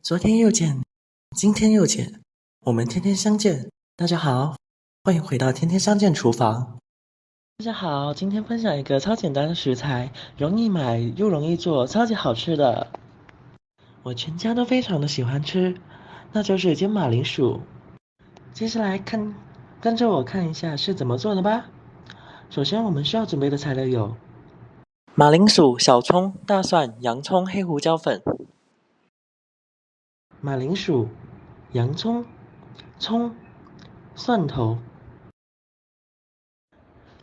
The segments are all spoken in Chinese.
昨天又见，今天又见，我们天天相见。大家好，欢迎回到天天相见厨房。大家好，今天分享一个超简单的食材，容易买又容易做，超级好吃的。我全家都非常的喜欢吃，那就是煎马铃薯。接下来跟着我看一下是怎么做的吧。首先我们需要准备的材料有马铃薯、小葱、大蒜、洋葱、黑胡椒粉。马铃薯、洋葱、葱、蒜头。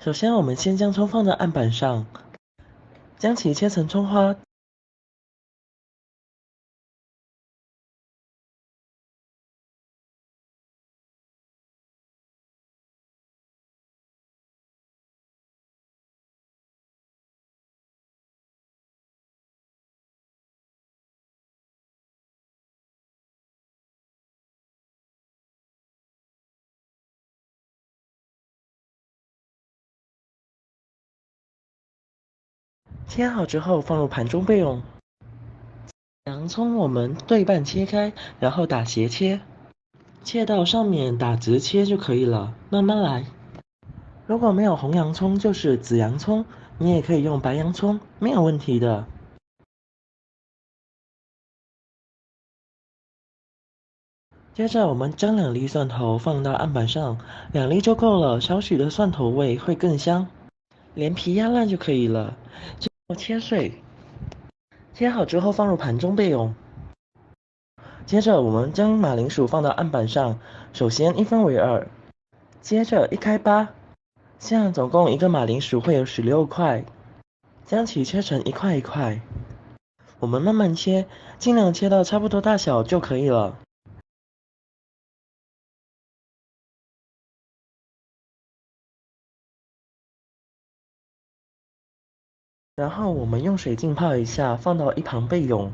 首先，我们先将葱放在案板上，将其切成葱花。切好之后放入盘中备用。洋葱我们对半切开，然后打斜切，切到上面打直切就可以了，慢慢来。如果没有红洋葱，就是紫洋葱，你也可以用白洋葱，没有问题的。接着我们将2粒蒜头放到案板上，2粒就够了，少许的蒜头味会更香。连皮压烂就可以了，最后切碎。切好之后放入盘中备用。接着我们将马铃薯放到案板上，首先一分为2，接着一开8，这样总共一个马铃薯会有16块，将其切成一块一块。我们慢慢切，尽量切到差不多大小就可以了。然后我们用水浸泡一下，放到一旁备用。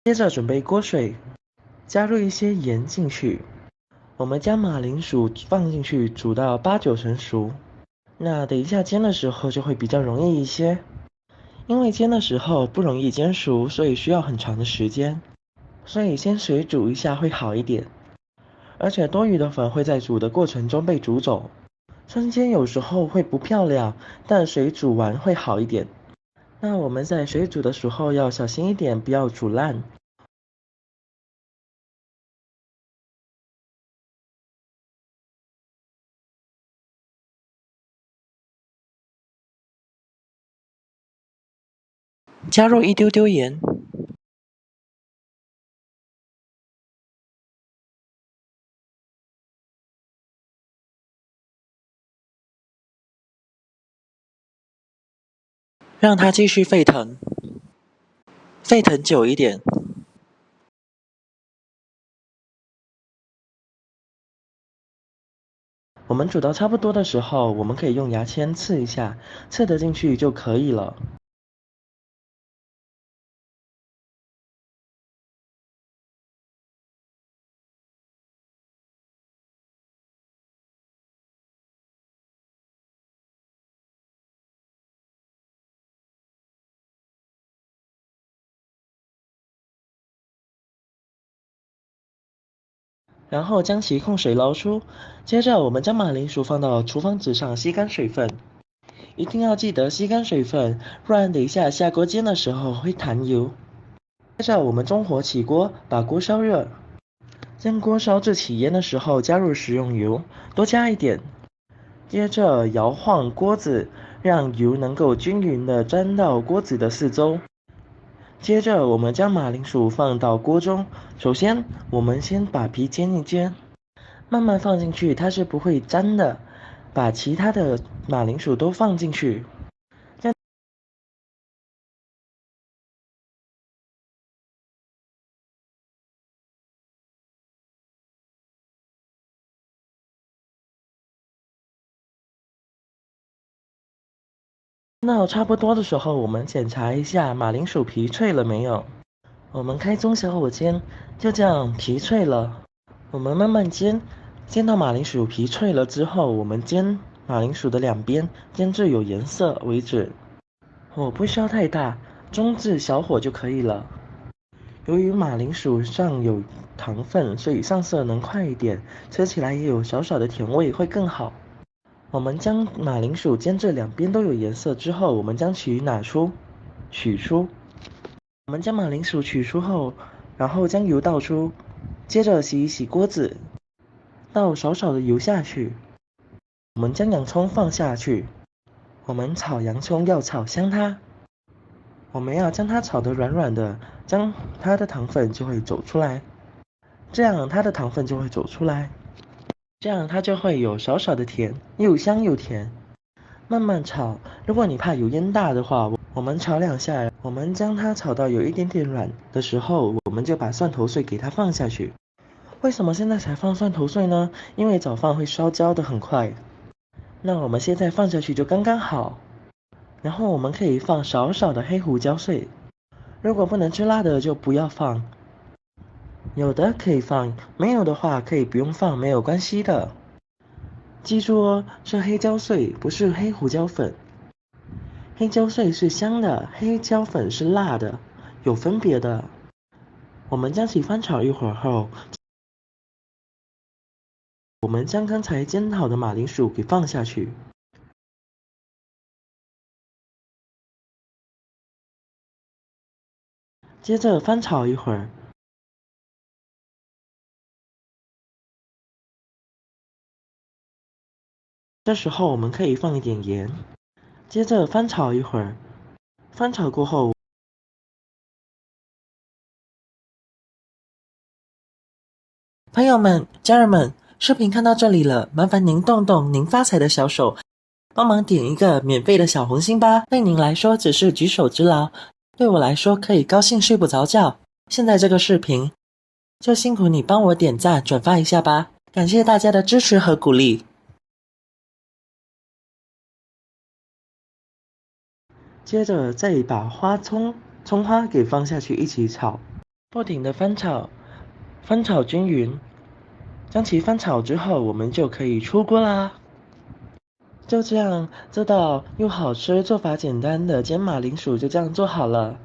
接着准备锅水，加入一些盐进去。我们将马铃薯放进去煮到8、9成熟。那等一下煎的时候就会比较容易一些，因为煎的时候不容易煎熟，所以需要很长的时间。所以先水煮一下会好一点，而且多余的粉会在煮的过程中被煮走。生煎有时候会不漂亮，但水煮完会好一点。那我们在水煮的时候要小心一点，不要煮烂。加入一丢丢盐，让它继续沸腾，沸腾久一点。我们煮到差不多的时候，我们可以用牙签刺一下，刺得进去就可以了。然后将其控水捞出，接着我们将马铃薯放到厨房纸上吸干水分，一定要记得吸干水分，不然等一下下锅煎的时候会弹油。接着我们中火起锅，把锅烧热，将锅烧至起烟的时候加入食用油，多加一点。接着摇晃锅子，让油能够均匀地沾到锅子的四周。接着我们将马铃薯放到锅中，首先我们先把皮煎一煎，慢慢放进去，它是不会粘的。把其他的马铃薯都放进去，到差不多的时候，我们检查一下马铃薯皮脆了没有。我们开中小火煎，就这样皮脆了。我们慢慢煎，煎到马铃薯皮脆了之后，我们煎马铃薯的2边，煎至有颜色为止。火不需要太大，中至小火就可以了。由于马铃薯上有糖分，所以上色能快一点，吃起来也有少少的甜味，会更好。我们将马铃薯煎至两边都有颜色之后，我们将取出。我们将马铃薯取出后，然后将油倒出，接着洗一洗锅子，倒少少的油下去。我们将洋葱放下去，我们炒洋葱要炒香它。我们要将它炒得软软的，将它的糖分就会走出来，这样它就会有少少的甜，又香又甜。慢慢炒，如果你怕油烟大的话，我们炒两下，我们将它炒到有一点点软的时候，我们就把蒜头碎给它放下去。为什么现在才放蒜头碎呢？因为早放会烧焦的很快。那我们现在放下去就刚刚好。然后我们可以放少少的黑胡椒碎，如果不能吃辣的就不要放，有的可以放，没有的话可以不用放，没有关系的。记住哦，是黑椒碎，不是黑胡椒粉。黑椒碎是香的，黑椒粉是辣的，有分别的。我们将其翻炒一会儿后，我们将刚才煎好的马铃薯给放下去。接着翻炒一会儿，这时候我们可以放一点盐。接着翻炒一会儿，翻炒过后，朋友们、家人们，视频看到这里了，麻烦您动动您发财的小手，帮忙点一个免费的小红心吧。对您来说只是举手之劳，对我来说可以高兴睡不着觉。现在这个视频就辛苦你帮我点赞、转发一下吧，感谢大家的支持和鼓励。接着再把葱花给放下去一起炒，不停的翻炒，翻炒均匀。将其翻炒之后，我们就可以出锅啦。就这样，这道又好吃、做法简单的煎马铃薯就这样做好了。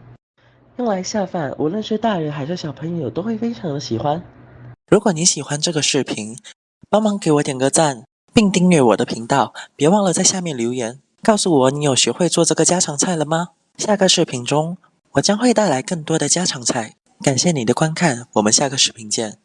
用来下饭，无论是大人还是小朋友都会非常的喜欢。如果你喜欢这个视频，帮忙给我点个赞，并订阅我的频道，别忘了在下面留言，告诉我你有学会做这个家常菜了吗？下个视频中，我将会带来更多的家常菜。感谢你的观看，我们下个视频见。